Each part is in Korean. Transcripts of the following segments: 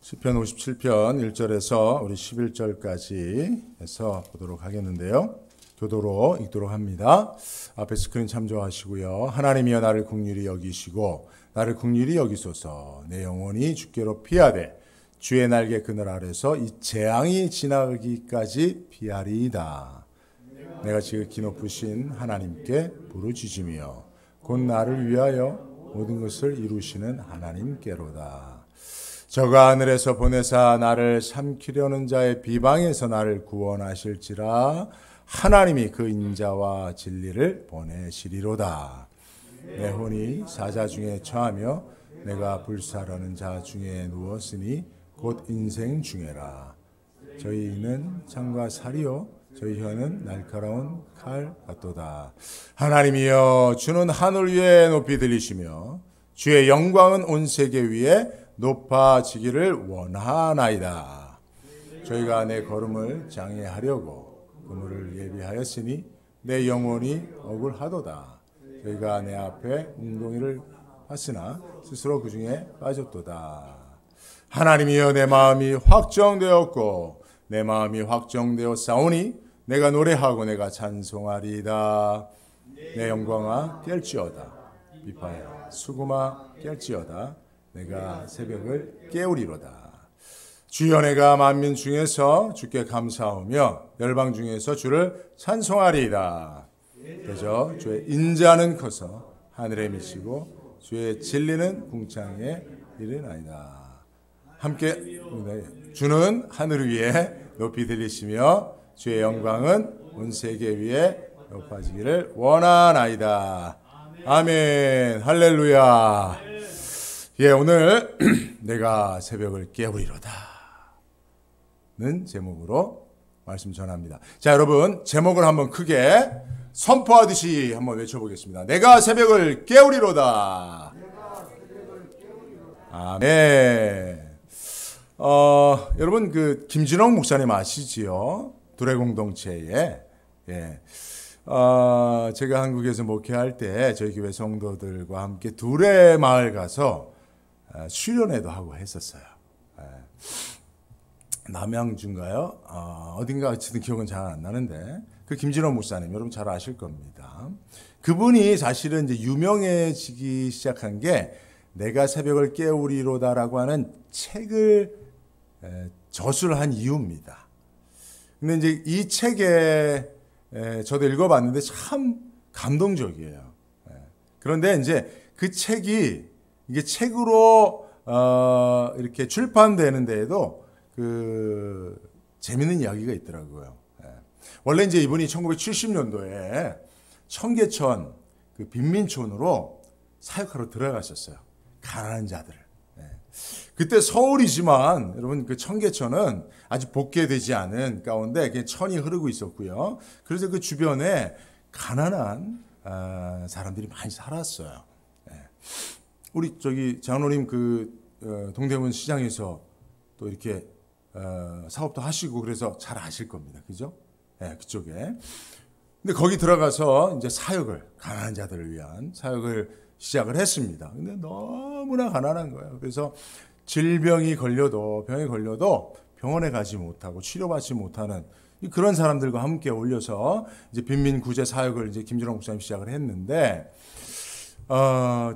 시편 57편 1절에서 우리 11절까지 해서 보도록 하겠는데요. 교도로 읽도록 합니다. 앞에 스크린 참조하시고요. 하나님이여 나를 긍휼히 여기시고 나를 긍휼히 여기소서. 내 영혼이 주께로 피하되 주의 날개 그늘 아래서 이 재앙이 지나기까지 피하리이다. 내가 지극히 높으신 하나님께 부르짖으며 곧 나를 위하여 모든 것을 이루시는 하나님께로다. 저가 하늘에서 보내사 나를 삼키려는 자의 비방에서 나를 구원하실지라. 하나님이 그 인자와 진리를 보내시리로다. 내 혼이 사자 중에 처하며 내가 불사르는 자 중에 누웠으니 곧 인생 중에라. 저희는 창과 살이요 저희 혀는 날카로운 칼 같도다. 하나님이여 주는 하늘 위에 높이 들리시며 주의 영광은 온 세계 위에 높아지기를 원하나이다. 저희가 내 걸음을 장애하려고 그물을 예비하였으니 내 영혼이 억울하도다. 저희가 내 앞에 운동이를 했으나 스스로 그 중에 빠졌도다. 하나님이여 내 마음이 확정되었고 내 마음이 확정되어 싸우니 내가 노래하고 내가 찬송하리이다. 내 영광아 깰지어다. 비파야 수구마 깰지어다. 내가 새벽을 깨우리로다. 주여 내가 만민 중에서 주께 감사하며 열방 중에서 주를 찬송하리이다. 그저 주의 인자는 커서 하늘에 미치고 주의 진리는 궁창에 이르나이다. 함께 주는 하늘 위에 높이 들리시며 주의 영광은 온 세계 위에 높아지기를 원하나이다. 아멘. 할렐루야. 예, 오늘 내가 새벽을 깨우리로다 는 제목으로 말씀 전합니다. 자, 여러분 제목을 한번 크게 선포하듯이 한번 외쳐보겠습니다. 내가 새벽을 깨우리로다. 아멘. 여러분 그 김진홍 목사님 아시지요? 두레 공동체에 제가 한국에서 목회할 때 저희 교회 성도들과 함께 두레 마을 가서 수련회도 하고 했었어요. 남양주인가요? 어딘가 어쨌든 기억은 잘 안 나는데 그 김진호 목사님 여러분 잘 아실 겁니다. 그분이 사실은 이제 유명해지기 시작한 게 내가 새벽을 깨우리로다라고 하는 책을 저술을 한 이유입니다. 근데 이제 이 책에 저도 읽어봤는데 참 감동적이에요. 그런데 이제 그 책이 이게 책으로 이렇게 출판되는 데에도 그 재밌는 이야기가 있더라고요. 원래 이제 이분이 1970년도에 청계천 그 빈민촌으로 사역하러 들어가셨어요. 가난한 자들을. 그때 서울이지만 여러분 그 청계천은 아직 복개되지 않은 가운데 그냥 천이 흐르고 있었고요. 그래서 그 주변에 가난한 사람들이 많이 살았어요. 우리 저기 장로님 그 동대문 시장에서 또 이렇게 사업도 하시고 그래서 잘 아실 겁니다. 그죠? 그쪽에. 근데 거기 들어가서 이제 사역을 가난한 자들을 위한 사역을 시작을 했습니다. 근데 너무나 가난한 거예요. 그래서 병이 걸려도 병원에 가지 못하고 치료받지 못하는 그런 사람들과 함께 올려서 이제 빈민 구제 사역을 이제 김진호 목사님 시작을 했는데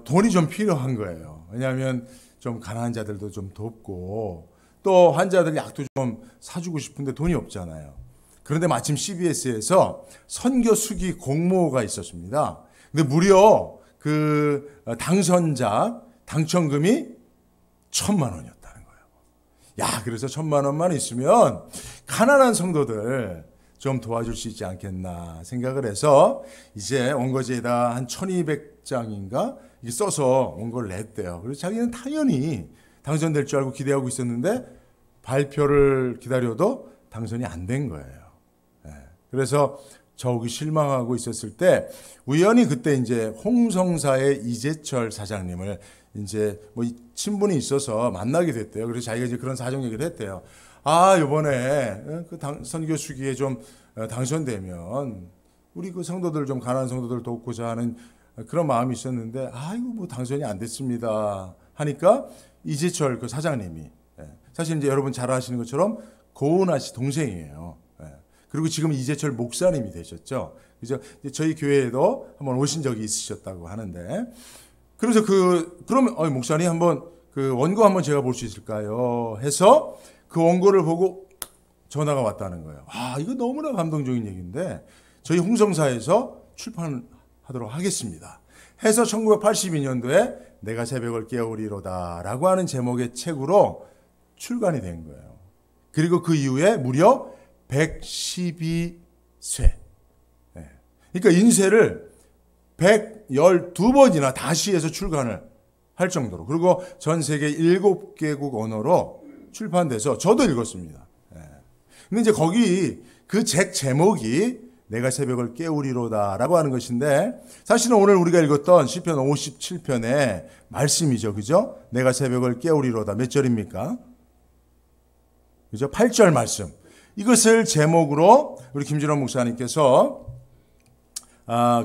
돈이 좀 필요한 거예요. 왜냐하면 좀 가난한 자들도 좀 돕고 또 환자들 약도 좀 사주고 싶은데 돈이 없잖아요. 그런데 마침 CBS에서 선교 수기 공모가 있었습니다. 근데 무려 그 당선자 당첨금이 1,000만 원이었다는 거예요. 야, 그래서 1,000만 원만 있으면 가난한 성도들 좀 도와줄 수 있지 않겠나 생각을 해서 이제 원고지에다 한 1,200장인가 써서 원고를 냈대요. 그래서 자기는 당연히 당선될 줄 알고 기대하고 있었는데 발표를 기다려도 당선이 안 된 거예요. 그래서 저기 실망하고 있었을 때 우연히 그때 이제 홍성사의 이재철 사장님을 이제 뭐 친분이 있어서 만나게 됐대요. 그래서 자기가 이제 그런 사정 얘기를 했대요. 이번에 그 선교 수기에 좀 당선되면 우리 그 성도들 좀 가난한 성도들 돕고자 하는 그런 마음이 있었는데 이거 뭐 당선이 안 됐습니다 하니까 이재철 그 사장님이 사실 이제 여러분 잘 아시는 것처럼 고은아 씨 동생이에요. 그리고 지금 이재철 목사님이 되셨죠. 그죠? 저희 교회에도 한번 오신 적이 있으셨다고 하는데, 그래서 그러면 목사님 한번 그 원고 한번 제가 볼 수 있을까요? 해서 그 원고를 보고 전화가 왔다는 거예요. 이거 너무나 감동적인 얘기인데 저희 홍성사에서 출판하도록 하겠습니다. 해서 1982년도에 내가 새벽을 깨우리로다 라고 하는 제목의 책으로 출간이 된 거예요. 그리고 그 이후에 무려 112쇄. 그러니까 인쇄를 112번이나 다시 해서 출간을 할 정도로. 그리고 전 세계 7개국 언어로 출판돼서 저도 읽었습니다. 근데 이제 거기 그 책 제목이 내가 새벽을 깨우리로다 라고 하는 것인데, 사실은 오늘 우리가 읽었던 시편 57편의 말씀이죠. 그죠? 내가 새벽을 깨우리로다. 몇 절입니까? 그죠? 8절 말씀. 이것을 제목으로 우리 김진원 목사님께서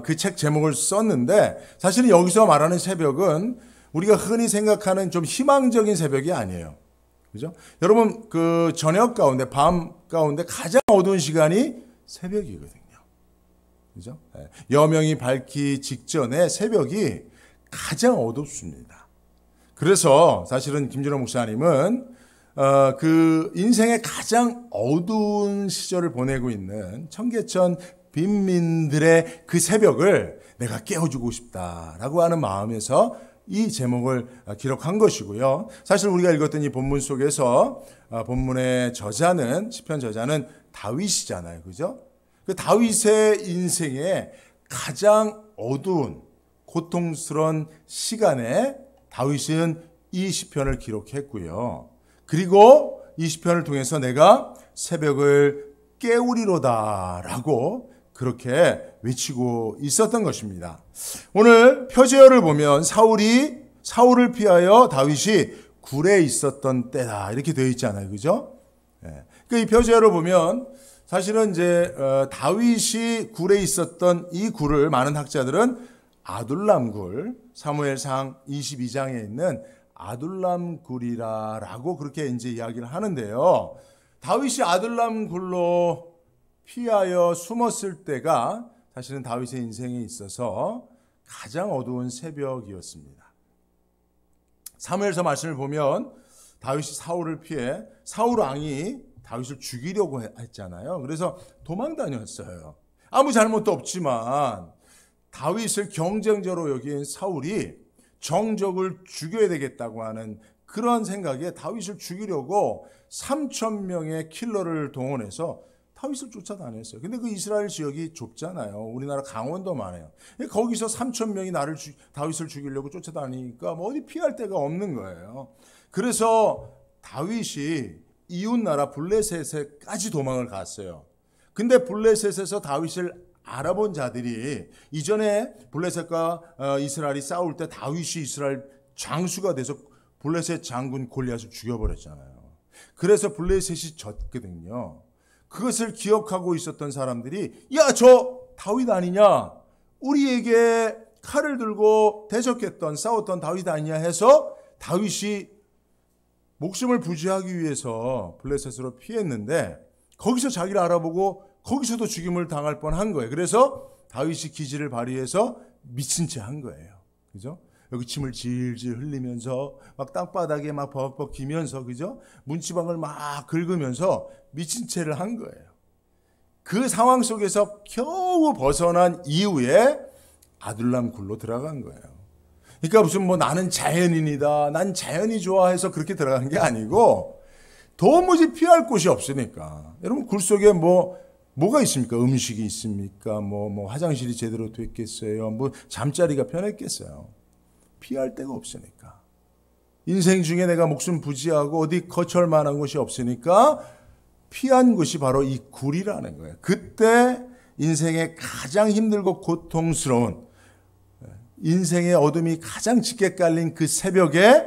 그 책 제목을 썼는데, 사실은 여기서 말하는 새벽은 우리가 흔히 생각하는 좀 희망적인 새벽이 아니에요. 그죠? 여러분, 그 저녁 가운데, 밤 가운데 가장 어두운 시간이 새벽이거든요. 그죠? 여명이 밝기 직전에 새벽이 가장 어둡습니다. 그래서 사실은 김준호 목사님은 그 인생의 가장 어두운 시절을 보내고 있는 청계천 빈민들의 그 새벽을 내가 깨워주고 싶다라고 하는 마음에서 이 제목을 기록한 것이고요. 사실 우리가 읽었던 이 본문 속에서 본문의 저자는, 시편 저자는 다윗이잖아요. 그죠? 그 다윗의 인생의 가장 어두운 고통스러운 시간에 다윗은 이 시편을 기록했고요. 그리고 이 시편을 통해서 내가 새벽을 깨우리로다라고 그렇게 외치고 있었던 것입니다. 오늘 표제어를 보면 사울을 피하여 다윗이 굴에 있었던 때다 이렇게 되어 있잖아요. 그죠? 그 이 표제어를 보면 사실은 이제 다윗이 굴에 있었던 이 굴을 많은 학자들은 아둘람 굴, 사무엘상 22장에 있는 아둘람 굴이라고 그렇게 이제 이야기를 하는데요. 다윗이 아둘람 굴로 피하여 숨었을 때가 사실은 다윗의 인생에 있어서 가장 어두운 새벽이었습니다. 사무엘서 말씀을 보면 다윗이 사울을 피해 사울 왕이 다윗을 죽이려고 했잖아요. 그래서 도망 다녔어요. 아무 잘못도 없지만 다윗을 경쟁자로 여긴 사울이 정적을 죽여야 되겠다고 하는 그런 생각에 다윗을 죽이려고 3,000명의 킬러를 동원해서 다윗을 쫓아다녔어요. 근데 그 이스라엘 지역이 좁잖아요. 우리나라 강원도만 해요. 거기서 3,000명이 다윗을 죽이려고 쫓아다니니까 뭐 어디 피할 데가 없는 거예요. 그래서 다윗이 이웃나라 블레셋에까지 도망을 갔어요. 근데 블레셋에서 다윗을 알아본 자들이 이전에 블레셋과 이스라엘이 싸울 때 다윗이 이스라엘 장수가 돼서 블레셋 장군 골리앗을 죽여버렸잖아요. 그래서 블레셋이 졌거든요. 그것을 기억하고 있었던 사람들이 야, 저 다윗 아니냐? 우리에게 칼을 들고 대적했던 싸웠던 다윗 아니냐 해서 다윗이 목숨을 부지하기 위해서 블레셋으로 피했는데 거기서 자기를 알아보고 거기서도 죽임을 당할 뻔한 거예요. 그래서 다윗이 기지를 발휘해서 미친 채 한 거예요. 그죠? 여기 침을 질질 흘리면서 막 땅바닥에 막 버벅버벅 기면서, 그죠? 문지방을 막 긁으면서 미친 채를 한 거예요. 그 상황 속에서 겨우 벗어난 이후에 아둘람 굴로 들어간 거예요. 그러니까 무슨 뭐 나는 자연인이다, 난 자연이 좋아해서 그렇게 들어간 게 아니고 도무지 피할 곳이 없으니까. 여러분 굴 속에 뭐가 있습니까? 음식이 있습니까? 뭐 화장실이 제대로 됐겠어요? 뭐 잠자리가 편했겠어요? 피할 데가 없으니까. 인생 중에 내가 목숨 부지하고 어디 거처할 만한 곳이 없으니까 피한 곳이 바로 이 굴이라는 거예요. 그때 인생의 가장 힘들고 고통스러운, 인생의 어둠이 가장 짙게 깔린 그 새벽에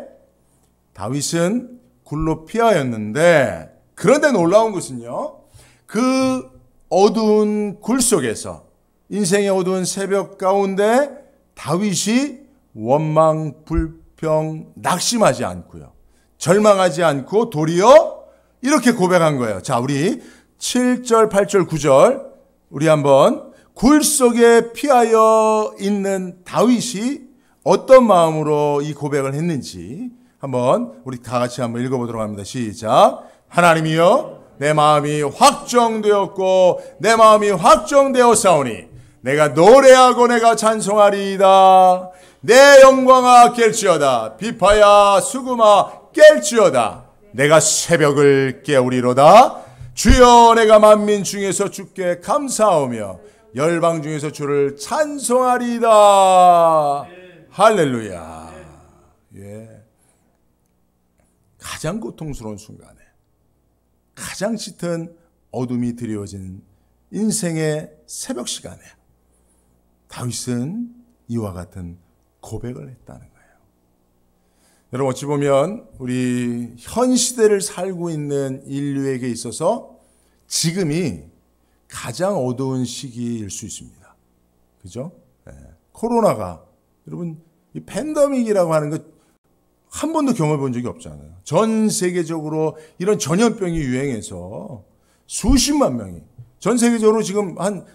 다윗은 굴로 피하였는데, 그런데 놀라운 것은요, 그 어두운 굴 속에서 인생의 어두운 새벽 가운데 다윗이 원망, 불평, 낙심하지 않고요, 절망하지 않고 도리어 이렇게 고백한 거예요. 자, 우리 7절, 8절, 9절 우리 한번 굴 속에 피하여 있는 다윗이 어떤 마음으로 이 고백을 했는지 한번 우리 다 같이 한번 읽어보도록 합니다. 시작. 하나님이여, 내 마음이 확정되었고 내 마음이 확정되었사오니 내가 노래하고 내가 찬송하리이다. 내 영광아 깰지어다. 비파야 수금아 깰지어다. 내가 새벽을 깨우리로다. 주여, 내가 만민 중에서 주께 감사하며 열방 중에서 주를 찬송하리이다. 할렐루야. 예. 가장 고통스러운 순간에 가장 짙은 어둠이 드리워진 인생의 새벽 시간에 다윗은 이와 같은 고백을 했다는 거예요. 여러분, 어찌 보면 우리 현 시대를 살고 있는 인류에게 있어서 지금이 가장 어두운 시기일 수 있습니다. 그죠? 네. 코로나가, 여러분, 이 팬데믹이라고 하는 거 한 번도 경험해 본 적이 없잖아요. 전 세계적으로 이런 전염병이 유행해서 수십만 명이, 전 세계적으로 지금 한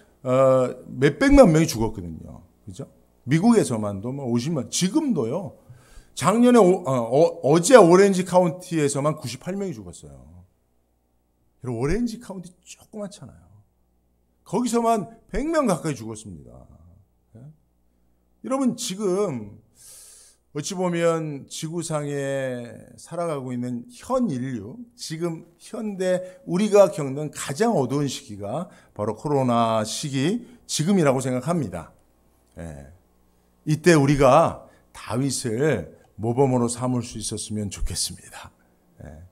몇백만 명이 죽었거든요. 그죠? 미국에서만도 50만, 지금도요. 작년에 어제 오렌지 카운티에서만 98명이 죽었어요. 여러분, 오렌지 카운티 조그맣잖아요. 거기서만 100명 가까이 죽었습니다. 네? 여러분, 지금 어찌 보면 지구상에 살아가고 있는 현 인류, 지금 현대 우리가 겪는 가장 어두운 시기가 바로 코로나 시기, 지금이라고 생각합니다. 예. 이때 우리가 다윗을 모범으로 삼을 수 있었으면 좋겠습니다. 예.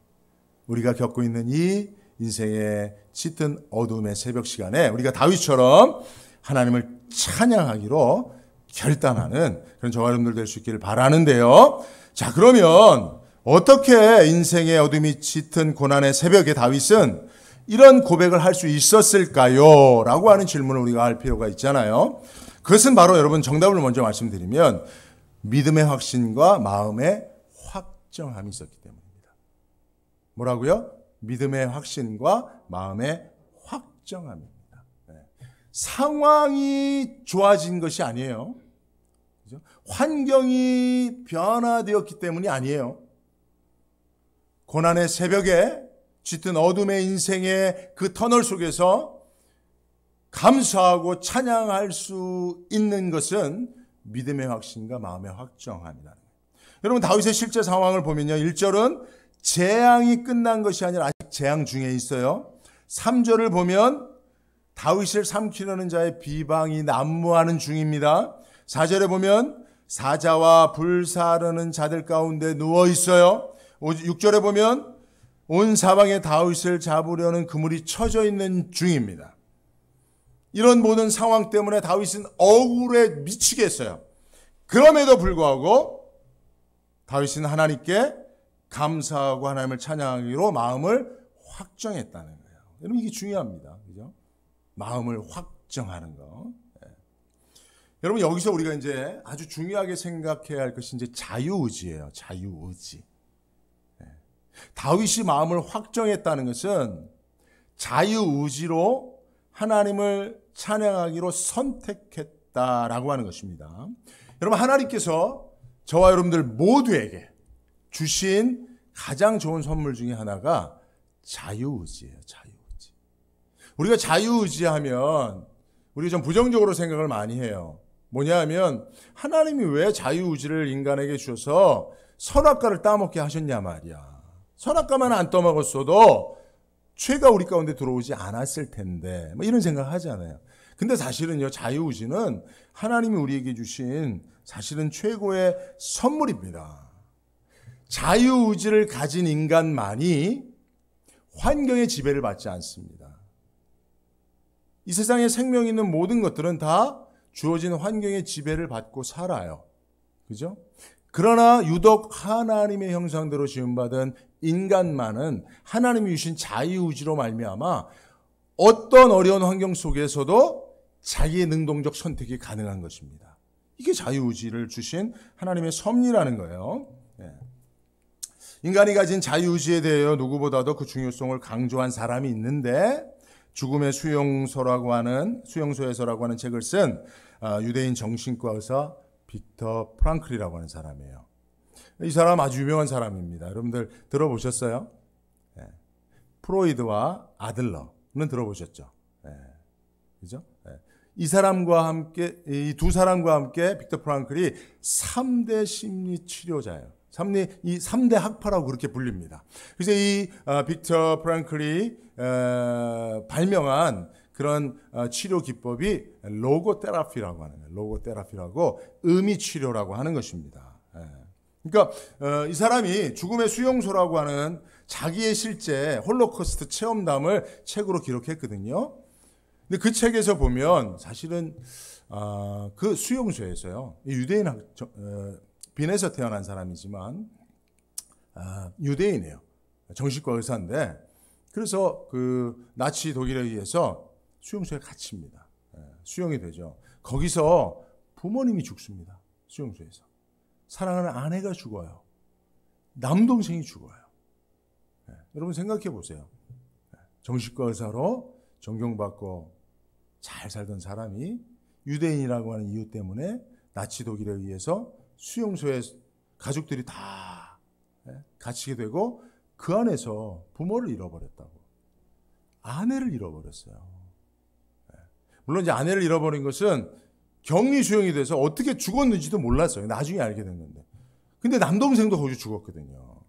우리가 겪고 있는 이 인생의 짙은 어둠의 새벽 시간에 우리가 다윗처럼 하나님을 찬양하기로 결단하는 그런 저와 여러분들 될 수 있기를 바라는데요. 자, 그러면 어떻게 인생의 어둠이 짙은 고난의 새벽에 다윗은 이런 고백을 할 수 있었을까요? 라고 하는 질문을 우리가 할 필요가 있잖아요. 그것은 바로 여러분 정답을 먼저 말씀드리면 믿음의 확신과 마음의 확정함이 있었기 때문입니다. 뭐라고요? 믿음의 확신과 마음의 확정함입니다. 네. 상황이 좋아진 것이 아니에요. 그죠? 환경이 변화되었기 때문이 아니에요. 고난의 새벽에 짙은 어둠의 인생의 그 터널 속에서 감사하고 찬양할 수 있는 것은 믿음의 확신과 마음의 확정함이라는 거예요. 여러분, 다윗의 실제 상황을 보면요. 1절은 재앙이 끝난 것이 아니라 아직 재앙 중에 있어요. 3절을 보면 다윗을 삼키려는 자의 비방이 난무하는 중입니다. 4절에 보면 사자와 불사르는 자들 가운데 누워 있어요. 6절에 보면 온 사방에 다윗을 잡으려는 그물이 쳐져 있는 중입니다. 이런 모든 상황 때문에 다윗은 억울해 미치겠어요. 그럼에도 불구하고 다윗은 하나님께 감사하고 하나님을 찬양하기로 마음을 확정했다는 거예요. 여러분, 이게 중요합니다. 그죠? 마음을 확정하는 거. 네. 여러분, 여기서 우리가 이제 아주 중요하게 생각해야 할 것이 이제 자유의지예요. 자유의지. 네. 다윗이 마음을 확정했다는 것은 자유의지로 하나님을 찬양하기로 선택했다라고 하는 것입니다. 여러분, 하나님께서 저와 여러분들 모두에게 주신 가장 좋은 선물 중에 하나가 자유의지예요. 자유의지. 우리가 자유의지하면 우리가 좀 부정적으로 생각을 많이 해요. 뭐냐 하면 하나님이 왜 자유의지를 인간에게 주셔서 선악과를 따먹게 하셨냐 말이야. 선악과만 안 따먹었어도 죄가 우리 가운데 들어오지 않았을 텐데, 뭐 이런 생각을 하잖아요. 근데 사실은요, 자유의지는 하나님이 우리에게 주신 사실은 최고의 선물입니다. 자유의지를 가진 인간만이 환경의 지배를 받지 않습니다. 이 세상에 생명 있는 모든 것들은 다 주어진 환경의 지배를 받고 살아요. 그죠? 그러나 유독 하나님의 형상대로 지음받은 인간만은 하나님이 주신 자유의지로 말미암아 어떤 어려운 환경 속에서도 자기의 능동적 선택이 가능한 것입니다. 이게 자유의지를 주신 하나님의 섭리라는 거예요. 네. 인간이 가진 자유의지에 대하여 누구보다도 그 중요성을 강조한 사람이 있는데 죽음의 수용소에서라고 하는 책을 쓴 유대인 정신과 의사 빅터 프랑클이라고 하는 사람이에요. 이 사람 아주 유명한 사람입니다. 여러분들 들어보셨어요? 네. 프로이드와 아들러는 들어보셨죠? 네. 그죠? 네. 이 두 사람과 함께 빅터 프랑클이 3대 심리 치료자예요. 이 3대 학파라고 그렇게 불립니다. 그래서 이 빅터 프랑클이 발명한 그런 치료 기법이 로고테라피라고 하는 거예요. 로고테라피라고 의미 치료라고 하는 것입니다. 그러니까 이 사람이 죽음의 수용소라고 하는 자기의 실제 홀로코스트 체험담을 책으로 기록했거든요. 근데 그 책에서 보면 사실은 그 수용소에서요, 유대인 빈에서 태어난 사람이지만 유대인이에요. 정신과 의사인데 그래서 그 나치 독일에 의해서 수용소에 갇힙니다. 수용이 되죠. 거기서 부모님이 죽습니다. 수용소에서. 사랑하는 아내가 죽어요. 남동생이 죽어요. 여러분 생각해 보세요. 정신과 의사로 존경받고 잘 살던 사람이 유대인이라고 하는 이유 때문에 나치 독일에 의해서 수용소에 가족들이 다 갇히게 되고 그 안에서 부모를 잃어버렸다고. 아내를 잃어버렸어요. 물론 이제 아내를 잃어버린 것은 격리 수용이 돼서 어떻게 죽었는지도 몰랐어요. 나중에 알게 된 건데. 근데 남동생도 거기 죽었거든요.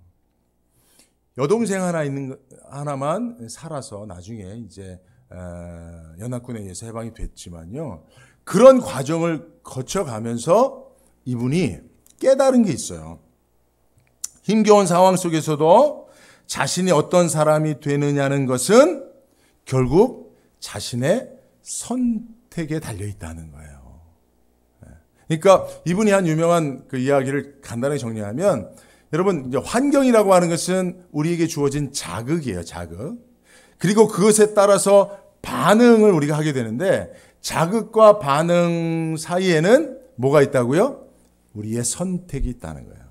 여동생 하나만 살아서 나중에 이제 연합군에 의해서 해방이 됐지만요. 그런 과정을 거쳐가면서 이분이 깨달은 게 있어요. 힘겨운 상황 속에서도 자신이 어떤 사람이 되느냐는 것은 결국 자신의 선택에 달려 있다는 거예요. 그러니까 이분이 한 유명한 그 이야기를 간단하게 정리하면 여러분 이제 환경이라고 하는 것은 우리에게 주어진 자극이에요. 자극. 그리고 그것에 따라서 반응을 우리가 하게 되는데 자극과 반응 사이에는 뭐가 있다고요? 우리의 선택이 있다는 거예요.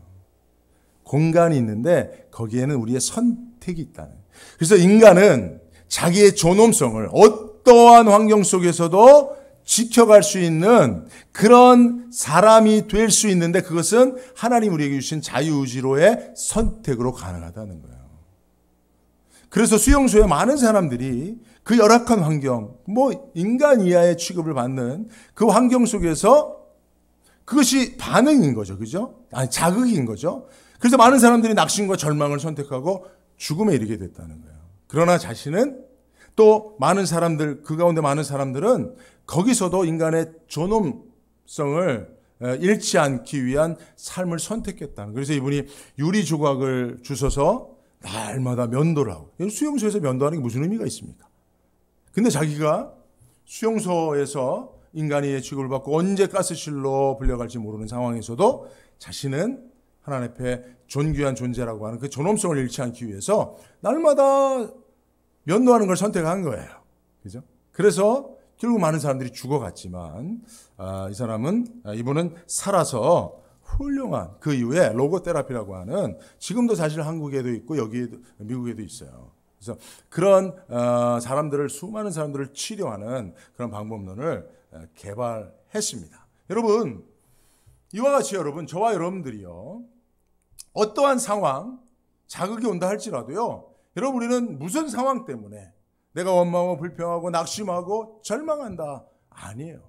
공간이 있는데 거기에는 우리의 선택이 있다는 거예요. 그래서 인간은 자기의 존엄성을 어떠한 환경 속에서도 지켜갈 수 있는 그런 사람이 될 수 있는데 그것은 하나님 우리에게 주신 자유의지로의 선택으로 가능하다는 거예요. 그래서 수용소에 많은 사람들이 그 열악한 환경, 인간 이하의 취급을 받는 그 환경 속에서 그것이 반응인 거죠. 그죠? 아니, 자극인 거죠. 그래서 많은 사람들이 낙심과 절망을 선택하고 죽음에 이르게 됐다는 거예요. 그러나 자신은 또 그 가운데 많은 사람들은 거기서도 인간의 존엄성을 잃지 않기 위한 삶을 선택했다는 거예요. 그래서 이분이 유리 조각을 주셔서 날마다 면도를 하고, 수용소에서 면도하는 게 무슨 의미가 있습니까? 근데 자기가 수용소에서 인간의 취급을 받고 언제 가스실로 불려갈지 모르는 상황에서도 자신은 하나님 앞에 존귀한 존재라고 하는 그 존엄성을 잃지 않기 위해서 날마다 면도하는 걸 선택한 거예요. 그죠? 그래서 결국 많은 사람들이 죽어갔지만 이분은 살아서 훌륭한 그 이후에 로고테라피라고 하는 지금도 사실 한국에도 있고 여기에도 미국에도 있어요. 그래서 그런 수많은 사람들을 치료하는 그런 방법론을 개발했습니다. 여러분 이와 같이 저와 여러분들이요 어떠한 상황 자극이 온다 할지라도요 여러분 우리는 무슨 상황 때문에 내가 원망하고 불평하고 낙심하고 절망한다 아니에요.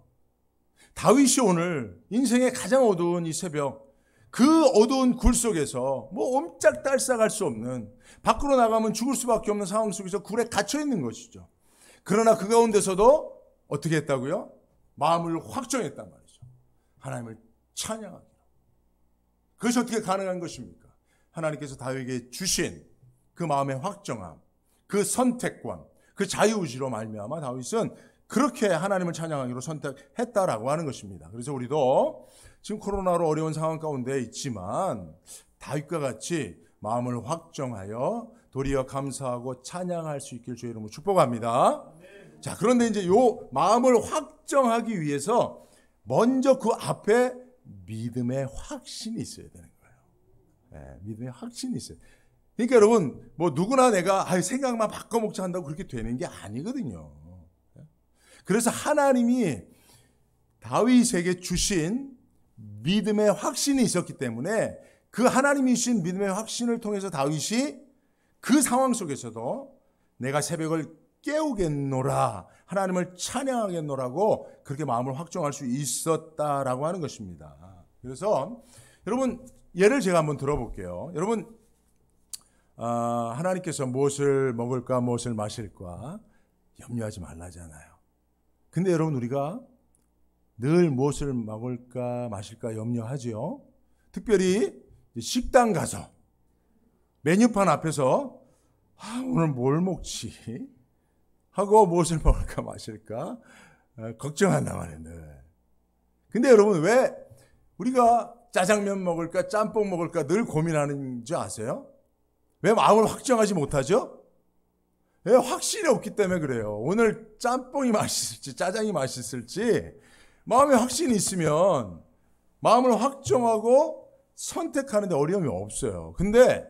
다윗이 오늘 인생의 가장 어두운 이 새벽 그 어두운 굴 속에서 옴짝달싹할 수 없는 밖으로 나가면 죽을 수밖에 없는 상황 속에서 굴에 갇혀 있는 것이죠. 그러나 그 가운데서도 어떻게 했다고요? 마음을 확정했단 말이죠. 하나님을 찬양하기로. 그것이 어떻게 가능한 것입니까? 하나님께서 다윗에게 주신 그 마음의 확정함, 그 선택권, 그 자유의지로 말미암아 다윗은 그렇게 하나님을 찬양하기로 선택했다라고 하는 것입니다. 그래서 우리도 지금 코로나로 어려운 상황 가운데 있지만 다윗과 같이 마음을 확정하여 도리어 감사하고 찬양할 수 있길 주의 이름으로 축복합니다. 자, 그런데 이제 요 마음을 확정하기 위해서 먼저 그 앞에 믿음의 확신이 있어야 되는 거예요. 네, 믿음의 확신이 있어요. 그러니까 여러분, 뭐 누구나 내가 생각만 바꿔먹자 한다고 그렇게 되는 게 아니거든요. 그래서 하나님이 다윗에게 주신 믿음의 확신이 있었기 때문에 그 하나님이 주신 믿음의 확신을 통해서 다윗이 그 상황 속에서도 내가 새벽을 깨우겠노라, 하나님을 찬양하겠노라고 그렇게 마음을 확정할 수 있었다라고 하는 것입니다. 그래서 여러분, 예를 제가 한번 들어볼게요. 여러분, 하나님께서 무엇을 먹을까 무엇을 마실까 염려하지 말라잖아요. 근데 여러분, 우리가 늘 무엇을 먹을까 마실까 염려하죠. 특별히 식당 가서 메뉴판 앞에서 오늘 뭘 먹지 하고 무엇을 먹을까 마실까 걱정한단 말이에요. 근데 여러분, 왜 우리가 짜장면 먹을까 짬뽕 먹을까 늘 고민하는 줄 아세요? 왜 마음을 확정하지 못하죠? 왜? 확신이 없기 때문에 그래요. 오늘 짬뽕이 맛있을지 짜장이 맛있을지 마음에 확신이 있으면 마음을 확정하고 선택하는데 어려움이 없어요. 근데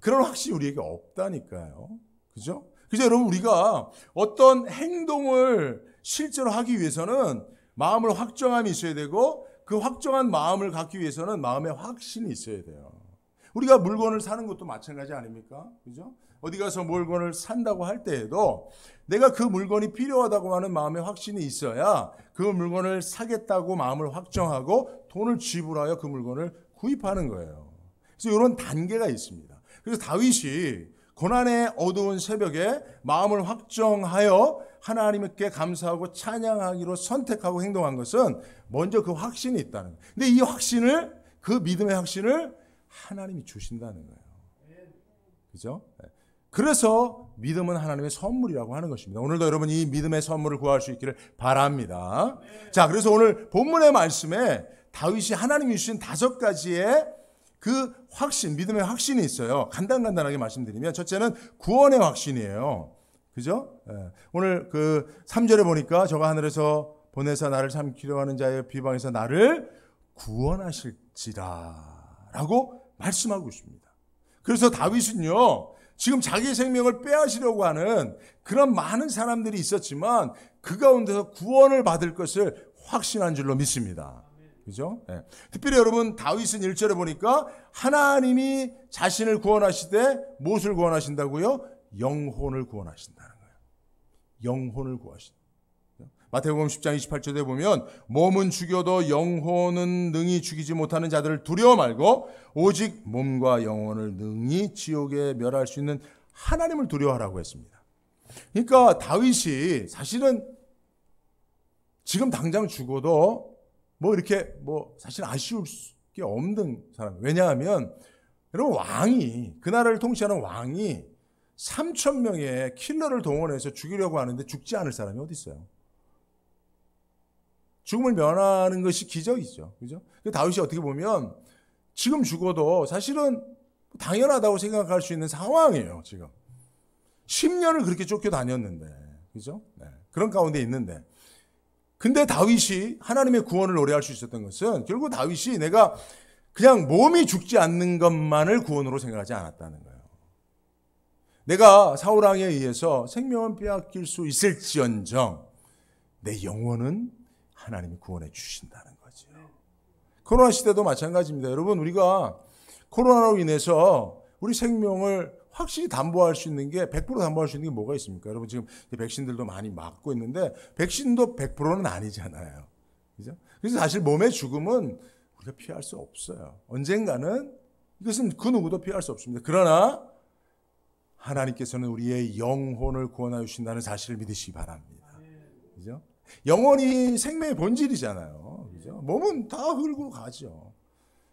그런 확신이 우리에게 없다니까요. 그죠? 그죠? 여러분, 우리가 어떤 행동을 실제로 하기 위해서는 마음을 확정함이 있어야 되고 그 확정한 마음을 갖기 위해서는 마음에 확신이 있어야 돼요. 우리가 물건을 사는 것도 마찬가지 아닙니까? 그죠? 어디 가서 물건을 산다고 할 때에도 내가 그 물건이 필요하다고 하는 마음의 확신이 있어야 그 물건을 사겠다고 마음을 확정하고 돈을 지불하여 그 물건을 구입하는 거예요. 그래서 이런 단계가 있습니다. 그래서 다윗이 고난의 어두운 새벽에 마음을 확정하여 하나님께 감사하고 찬양하기로 선택하고 행동한 것은 먼저 그 확신이 있다는 거예요. 근데 이 확신을, 그 믿음의 확신을 하나님이 주신다는 거예요. 그죠? 그래서 믿음은 하나님의 선물이라고 하는 것입니다. 오늘도 여러분 이 믿음의 선물을 구할 수 있기를 바랍니다. 자, 그래서 오늘 본문의 말씀에 다윗이 하나님이 주신 5가지의 그 확신, 믿음의 확신이 있어요. 간단하게 말씀드리면 첫째는 구원의 확신이에요. 그죠? 오늘 그 3절에 보니까 저가 하늘에서 보내사 나를 삼키려 하는 자의 비방에서 나를 구원하실지라 라고 말씀하고 있습니다. 그래서 다윗은요, 지금 자기 생명을 빼앗으려고 하는 그런 많은 사람들이 있었지만 그 가운데서 구원을 받을 것을 확신한 줄로 믿습니다. 그죠? 네. 특별히 여러분, 다윗은 1절에 보니까 하나님이 자신을 구원하시되 무엇을 구원하신다고요? 영혼을 구원하신다는 거예요. 영혼을 구하신다. 마태복음 10장 28절에 보면 몸은 죽여도 영혼은 능히 죽이지 못하는 자들을 두려워 말고 오직 몸과 영혼을 능히 지옥에 멸할 수 있는 하나님을 두려워하라고 했습니다. 그러니까 다윗이 사실은 지금 당장 죽어도 이렇게 사실 아쉬울 게 없는 사람. 왜냐하면 여러분, 왕이, 그 나라를 통치하는 왕이 3,000명의 킬러를 동원해서 죽이려고 하는데 죽지 않을 사람이 어디 있어요? 죽음을 면하는 것이 기적이죠. 그죠? 다윗이 어떻게 보면 지금 죽어도 사실은 당연하다고 생각할 수 있는 상황이에요, 지금. 10년을 그렇게 쫓겨다녔는데. 그죠? 네. 그런 가운데 있는데. 근데 다윗이 하나님의 구원을 노래할 수 있었던 것은 결국 다윗이 내가 그냥 몸이 죽지 않는 것만을 구원으로 생각하지 않았다는 거예요. 내가 사울왕에 의해서 생명은 빼앗길 수 있을지언정 내 영혼은 하나님이 구원해 주신다는 거죠. 코로나 시대도 마찬가지입니다. 여러분, 우리가 코로나로 인해서 우리 생명을 확실히 담보할 수 있는 게 100% 담보할 수 있는 게 뭐가 있습니까? 여러분, 지금 백신들도 많이 맞고 있는데 백신도 100%는 아니잖아요. 그죠? 그래서 사실 몸의 죽음은 우리가 피할 수 없어요. 언젠가는 이것은 그 누구도 피할 수 없습니다. 그러나 하나님께서는 우리의 영혼을 구원하여 주신다는 사실을 믿으시기 바랍니다. 그죠? 영혼이 생명의 본질이잖아요. 그죠? 몸은 다 흘고 가죠.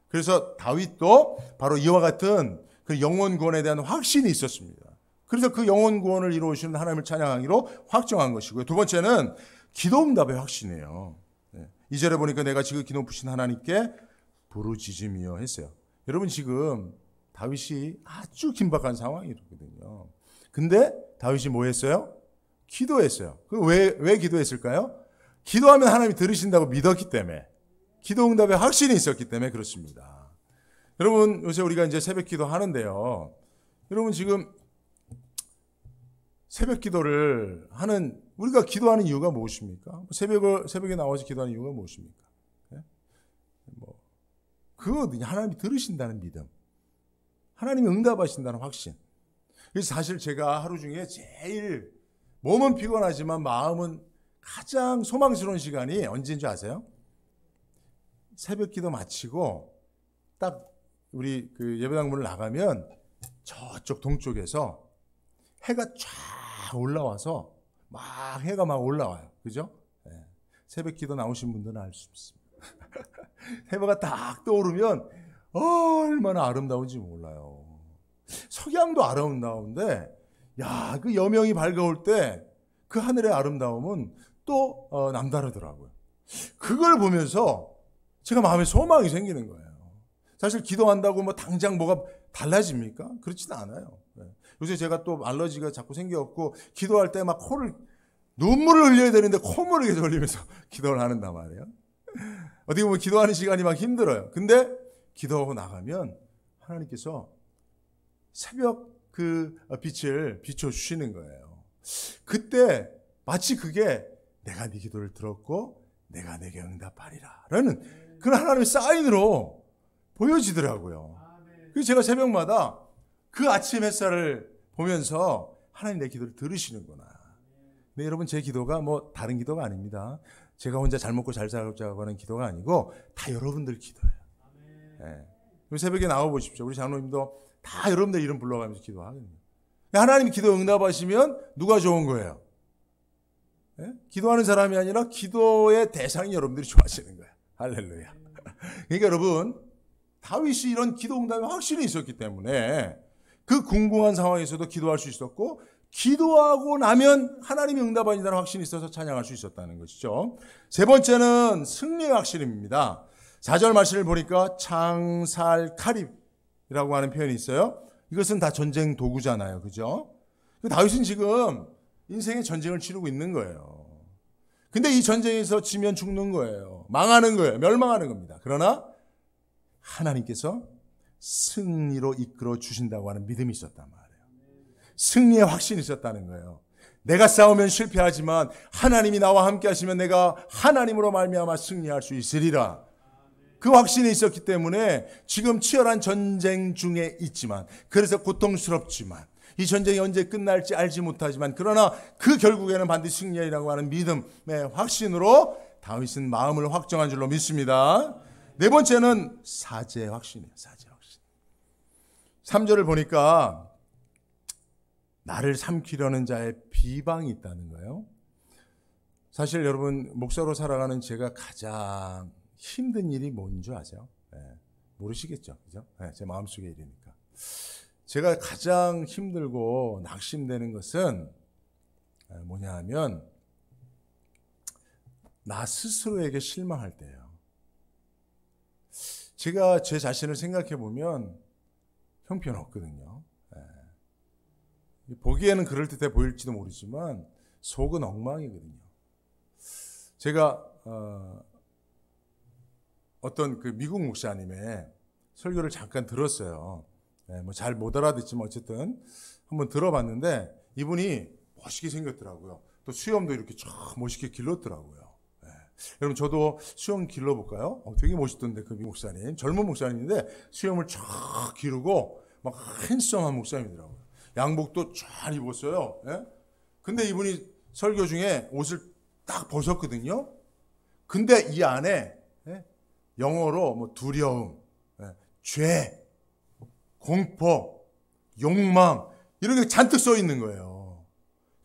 그래서 다윗도 바로 이와 같은 그 영혼 구원에 대한 확신이 있었습니다. 그래서 그 영혼 구원을 이루시는 하나님을 찬양하기로 확정한 것이고요. 두 번째는 기도응답의 확신이에요. 2절에 보니까 내가 지금 기도 푸신 하나님께 부르짖으며 했어요. 여러분, 지금 다윗이 아주 긴박한 상황이거든요. 근데 다윗이 뭐 했어요? 기도했어요. 왜 기도했을까요? 기도하면 하나님이 들으신다고 믿었기 때문에, 기도응답의 확신이 있었기 때문에 그렇습니다. 여러분, 요새 우리가 이제 새벽 기도 하는데요. 여러분 지금 새벽 기도를 하는, 우리가 기도하는 이유가 무엇입니까? 새벽에 나와서 기도하는 이유가 무엇입니까? 예? 그거거든요. 하나님이 들으신다는 믿음. 하나님이 응답하신다는 확신. 그래서 사실 제가 하루 중에 제일 몸은 피곤하지만 마음은 가장 소망스러운 시간이 언제인 줄 아세요? 새벽 기도 마치고 딱 우리 그 예배당 문을 나가면 저쪽 동쪽에서 해가 쫙 올라와서 해가 막 올라와요. 그죠? 네. 새벽 기도 나오신 분들은 알 수 있습니다. 해가 딱 떠오르면 얼마나 아름다운지 몰라요. 석양도 아름다운데, 야, 그 여명이 밝아올 때 그 하늘의 아름다움은 또 남다르더라고요. 그걸 보면서 제가 마음에 소망이 생기는 거예요. 사실 기도한다고 뭐 당장 뭐가 달라집니까? 그렇지는 않아요. 요새 제가 또 알러지가 자꾸 생겨갖고 기도할 때 막 눈물을 흘려야 되는데 콧물을 계속 흘리면서 기도를 하는단 말이에요. 어떻게 보면 기도하는 시간이 막 힘들어요. 근데 기도하고 나가면 하나님께서 새벽 그 빛을 비춰주시는 거예요. 그때 마치 그게 내가 네 기도를 들었고 내가 내게 응답하리라 라는 그런 하나님의 사인으로 보여지더라고요. 그래서 제가 새벽마다 그 아침 햇살을 보면서 하나님 내 기도를 들으시는구나. 근데 여러분 제 기도가 뭐 다른 기도가 아닙니다. 제가 혼자 잘 먹고 잘 살자고 하는 기도가 아니고 다 여러분들 기도예요. 네. 새벽에 나와 보십시오. 우리 장로님도 다 여러분들 이름 불러가면서 기도하거든요. 하나님이 기도 응답하시면 누가 좋은 거예요? 네? 기도하는 사람이 아니라 기도의 대상이 여러분들이 좋아하시는 거예요. 할렐루야. 그러니까 여러분 다윗이 이런 기도 응답에 확신이 있었기 때문에 그 궁금한 상황에서도 기도할 수 있었고 기도하고 나면 하나님이 응답하신다는 확신이 있어서 찬양할 수 있었다는 것이죠. 세 번째는 승리의 확신입니다. 4절 말씀을 보니까 창살칼입이라고 하는 표현이 있어요. 이것은 다 전쟁 도구잖아요. 그죠? 다윗은 지금 인생의 전쟁을 치르고 있는 거예요. 근데 이 전쟁에서 지면 죽는 거예요. 망하는 거예요. 멸망하는 겁니다. 그러나 하나님께서 승리로 이끌어 주신다고 하는 믿음이 있었단 말이에요. 승리의 확신이 있었다는 거예요. 내가 싸우면 실패하지만 하나님이 나와 함께 하시면 내가 하나님으로 말미암아 승리할 수 있으리라. 그 확신이 있었기 때문에 지금 치열한 전쟁 중에 있지만, 그래서 고통스럽지만, 이 전쟁이 언제 끝날지 알지 못하지만, 그러나 그 결국에는 반드시 승리하리라고 하는 믿음의 확신으로 다윗은 마음을 확정한 줄로 믿습니다. 네 번째는 사죄의 확신이에요. 사죄의 확신. 3절을 보니까 나를 삼키려는 자의 비방이 있다는 거예요. 사실 여러분 목사로 살아가는 제가 가장 힘든 일이 뭔 줄 아세요? 네, 모르시겠죠, 그죠? 네, 제 마음속의 일이니까. 제가 가장 힘들고 낙심되는 것은 뭐냐 하면 나 스스로에게 실망할 때예요. 제가 제 자신을 생각해 보면 형편없거든요. 네. 보기에는 그럴듯해 보일지도 모르지만 속은 엉망이거든요. 제가 어떤 그 미국 목사님의 설교를 잠깐 들었어요. 네, 뭐 잘 못 알아듣지만 어쨌든 한번 들어봤는데 이분이 멋있게 생겼더라고요. 또 수염도 이렇게 쫙 멋있게 길렀더라고요. 네. 여러분 저도 수염 길러볼까요? 되게 멋있던데 그 미국 목사님. 젊은 목사님인데 수염을 쫙 기르고 막 핸섬한 목사님이더라고요. 양복도 쫙 입었어요. 네? 근데 이분이 설교 중에 옷을 딱 벗었거든요. 근데 이 안에 영어로 뭐 두려움, 죄, 공포, 욕망 이런 게 잔뜩 써 있는 거예요.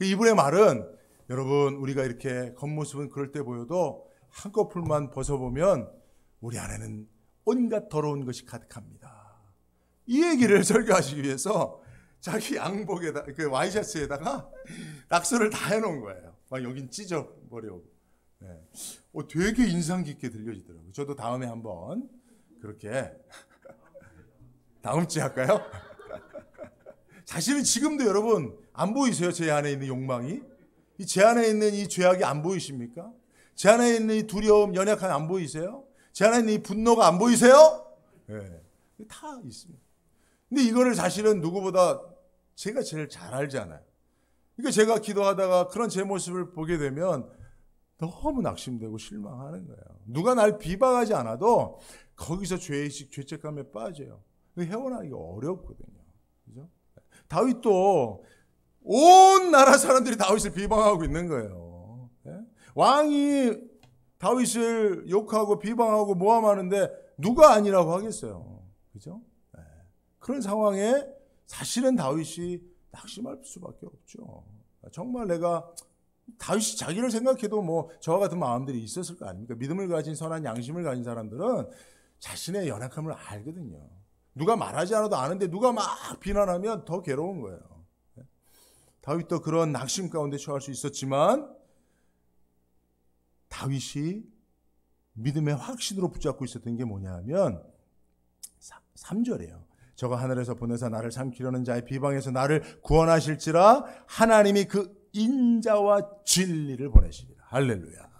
이분의 말은 여러분 우리가 이렇게 겉모습은 그럴 때 보여도 한꺼풀만 벗어보면 우리 안에는 온갖 더러운 것이 가득합니다. 이 얘기를 설교하시기 위해서 자기 양복에다 그 와이셔츠에다가 낙서를 다 해놓은 거예요. 막 여긴 찢어버려고. 네. 되게 인상 깊게 들려지더라고요. 저도 다음에 한번 그렇게 다음 주에 할까요? 사실은 지금도 여러분 안 보이세요? 제 안에 있는 욕망이? 제 안에 있는 이 죄악이 안 보이십니까? 제 안에 있는 이 두려움, 연약함이 안 보이세요? 제 안에 있는 이 분노가 안 보이세요? 네. 다 있습니다. 근데 이거를 사실은 누구보다 제가 제일 잘 알잖아요. 그러니까 제가 기도하다가 그런 제 모습을 보게 되면 너무 낙심되고 실망하는 거예요. 누가 날 비방하지 않아도 거기서 죄의식, 죄책감에 빠져요. 헤어나기가 어렵거든요. 그죠? 다윗도 온 나라 사람들이 다윗을 비방하고 있는 거예요. 왕이 다윗을 욕하고 비방하고 모함하는데 누가 아니라고 하겠어요. 그죠? 그런 상황에 사실은 다윗이 낙심할 수밖에 없죠. 정말 내가 다윗이 자기를 생각해도 뭐 저와 같은 마음들이 있었을 거 아닙니까? 믿음을 가진 선한 양심을 가진 사람들은 자신의 연약함을 알거든요. 누가 말하지 않아도 아는데 누가 막 비난하면 더 괴로운 거예요. 다윗도 그런 낙심 가운데 처할 수 있었지만 다윗이 믿음의 확신으로 붙잡고 있었던 게 뭐냐면 3절이에요. 저가 하늘에서 보내사 나를 삼키려는 자의 비방에서 나를 구원하실지라 하나님이 그 인자와 진리를 보내시리라. 할렐루야.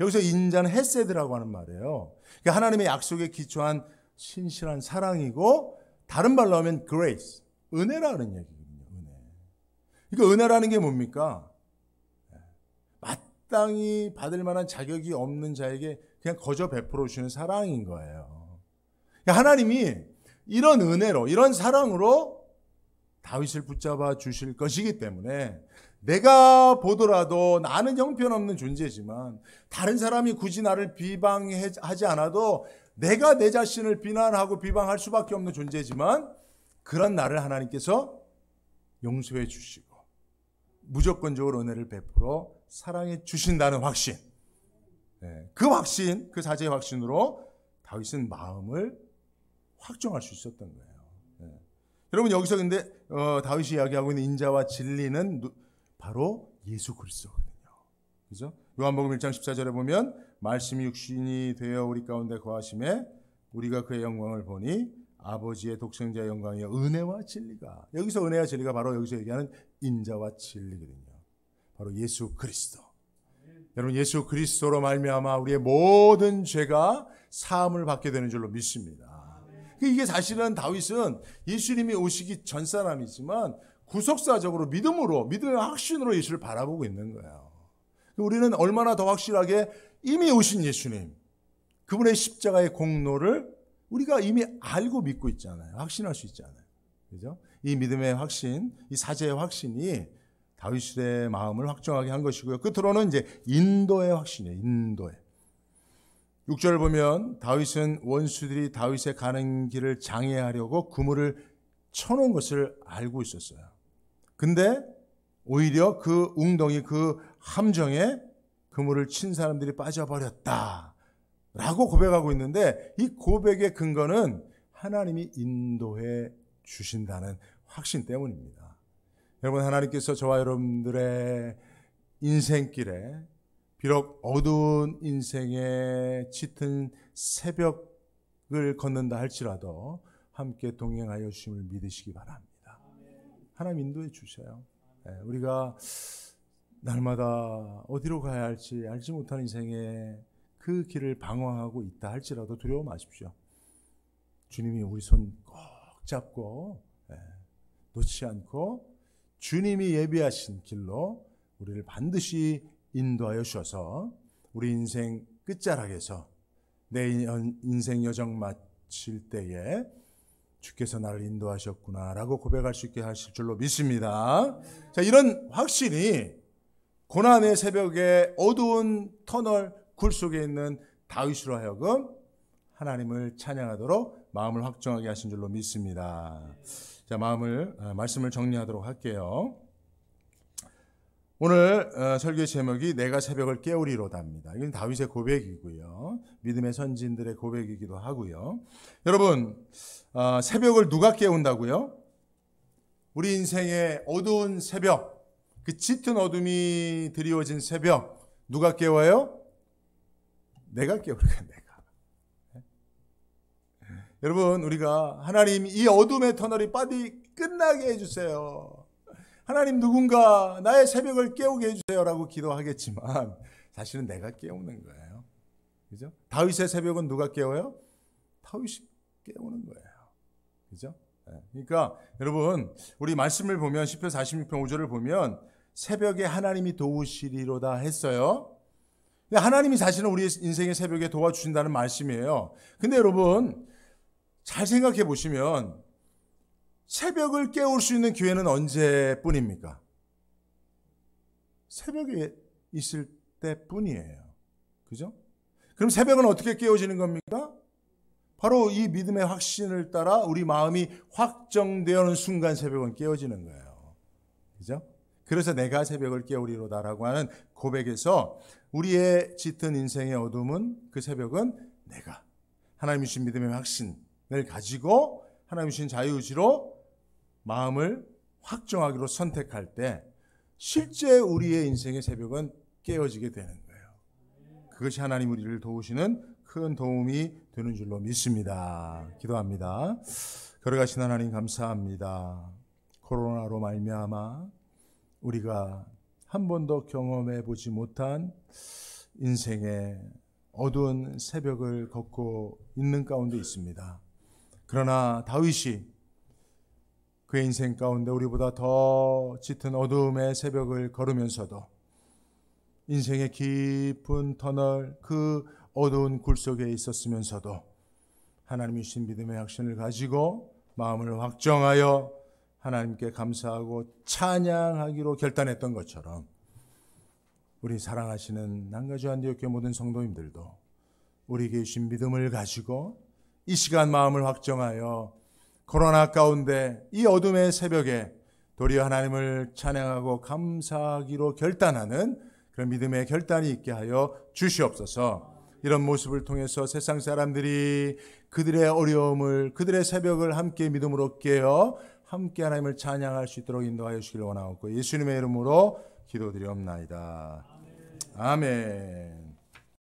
여기서 인자는 헤세드라고 하는 말이에요. 그러니까 하나님의 약속에 기초한 신실한 사랑이고 다른 말로 하면 grace, 은혜라는 얘기거든요. 은혜. 그러니까 은혜라는 게 뭡니까? 마땅히 받을 만한 자격이 없는 자에게 그냥 거저 베풀어 주시는 사랑인 거예요. 그러니까 하나님이 이런 은혜로, 이런 사랑으로 다윗을 붙잡아 주실 것이기 때문에 내가 보더라도 나는 형편없는 존재지만 다른 사람이 굳이 나를 비방하지 않아도 내가 내 자신을 비난하고 비방할 수밖에 없는 존재지만 그런 나를 하나님께서 용서해 주시고 무조건적으로 은혜를 베풀어 사랑해 주신다는 확신. 그 확신, 그 사제의 확신으로 다윗은 마음을 확정할 수 있었던 거예요. 여러분 여기서 근데 다윗이 이야기하고 있는 인자와 진리는 바로 예수 그리스도거든요. 그죠? 요한복음 1장 14절에 보면 말씀이 육신이 되어 우리 가운데 거하심에 우리가 그의 영광을 보니 아버지의 독생자의 영광이여 은혜와 진리가. 여기서 은혜와 진리가 바로 여기서 얘기하는 인자와 진리거든요. 바로 예수 그리스도. 여러분 예수 그리스도로 말미암아 우리의 모든 죄가 사함을 받게 되는 줄로 믿습니다. 이게 사실은 다윗은 예수님이 오시기 전 사람이지만 구속사적으로 믿음의 확신으로 예수를 바라보고 있는 거예요. 우리는 얼마나 더 확실하게 이미 오신 예수님, 그분의 십자가의 공로를 우리가 이미 알고 믿고 있잖아요. 확신할 수 있잖아요. 그죠? 이 믿음의 확신, 이 사제의 확신이 다윗의 마음을 확정하게 한 것이고요. 끝으로는 이제 인도의 확신이에요. 인도의. 6절을 보면 다윗은 원수들이 다윗의 가는 길을 장애하려고 그물을 쳐놓은 것을 알고 있었어요. 근데 오히려 그 웅덩이, 그 함정에 그물을 친 사람들이 빠져버렸다 라고 고백하고 있는데 이 고백의 근거는 하나님이 인도해 주신다는 확신 때문입니다. 여러분 하나님께서 저와 여러분들의 인생길에 비록 어두운 인생의 짙은 새벽을 걷는다 할지라도 함께 동행하여 주심을 믿으시기 바랍니다. 하나님 인도해 주셔요. 우리가 날마다 어디로 가야 할지 알지 못하는 인생에 그 길을 방황하고 있다 할지라도 두려워 마십시오. 주님이 우리 손 꼭 잡고 놓지 않고 주님이 예비하신 길로 우리를 반드시 인도하여 주셔서 우리 인생 끝자락에서 내 인생 여정 마칠 때에 주께서 나를 인도하셨구나라고 고백할 수 있게 하실 줄로 믿습니다. 자, 이런 확신이 고난의 새벽에 어두운 터널 굴 속에 있는 다윗으로 하여금 하나님을 찬양하도록 마음을 확정하게 하신 줄로 믿습니다. 자, 말씀을 정리하도록 할게요. 오늘 설교의 제목이 내가 새벽을 깨우리로다입니다. 이건 다윗의 고백이고요. 믿음의 선진들의 고백이기도 하고요. 여러분, 새벽을 누가 깨운다고요? 우리 인생의 어두운 새벽, 그 짙은 어둠이 드리워진 새벽, 누가 깨워요? 내가 깨우리까, 내가. 여러분, 우리가 하나님 이 어둠의 터널이 빨리 끝나게 해주세요. 하나님 누군가 나의 새벽을 깨우게 해주세요라고 기도하겠지만 사실은 내가 깨우는 거예요. 그죠? 다윗의 새벽은 누가 깨워요? 다윗이 깨우는 거예요. 그죠? 그러니까 여러분 우리 말씀을 보면 10편 46편 5절을 보면 새벽에 하나님이 도우시리로다 했어요. 하나님이 사실은 우리 인생의 새벽에 도와주신다는 말씀이에요. 근데 여러분 잘 생각해 보시면 새벽을 깨울 수 있는 기회는 언제뿐입니까? 새벽에 있을 때뿐이에요. 그죠? 그럼 새벽은 어떻게 깨워지는 겁니까? 바로 이 믿음의 확신을 따라 우리 마음이 확정되어는 순간 새벽은 깨어지는 거예요. 그죠? 그래서 내가 새벽을 깨우리로다라고 하는 고백에서 우리의 짙은 인생의 어둠은 그 새벽은 내가 하나님 주신 믿음의 확신을 가지고 하나님 주신 자유의지로 마음을 확정하기로 선택할 때 실제 우리의 인생의 새벽은 깨어지게 되는 거예요. 그것이 하나님 우리를 도우시는 큰 도움이 되는 줄로 믿습니다. 기도합니다. 걸어가신 하나님 감사합니다. 코로나로 말미암아 우리가 한 번도 경험해 보지 못한 인생의 어두운 새벽을 걷고 있는 가운데 있습니다. 그러나 다윗이 그의 인생 가운데 우리보다 더 짙은 어두움의 새벽을 걸으면서도 인생의 깊은 터널 그 어두운 굴 속에 있었으면서도 하나님이 주신 믿음의 확신을 가지고 마음을 확정하여 하나님께 감사하고 찬양하기로 결단했던 것처럼 우리 사랑하시는 남가주 안디옥교회 모든 성도님들도 우리에게 주신 믿음을 가지고 이 시간 마음을 확정하여 코로나 가운데 이 어둠의 새벽에 도리어 하나님을 찬양하고 감사하기로 결단하는 그런 믿음의 결단이 있게 하여 주시옵소서. 이런 모습을 통해서 세상 사람들이 그들의 어려움을 그들의 새벽을 함께 믿음으로 깨어 함께 하나님을 찬양할 수 있도록 인도하여 주시길 원하옵고 예수님의 이름으로 기도드리옵나이다. 아멘.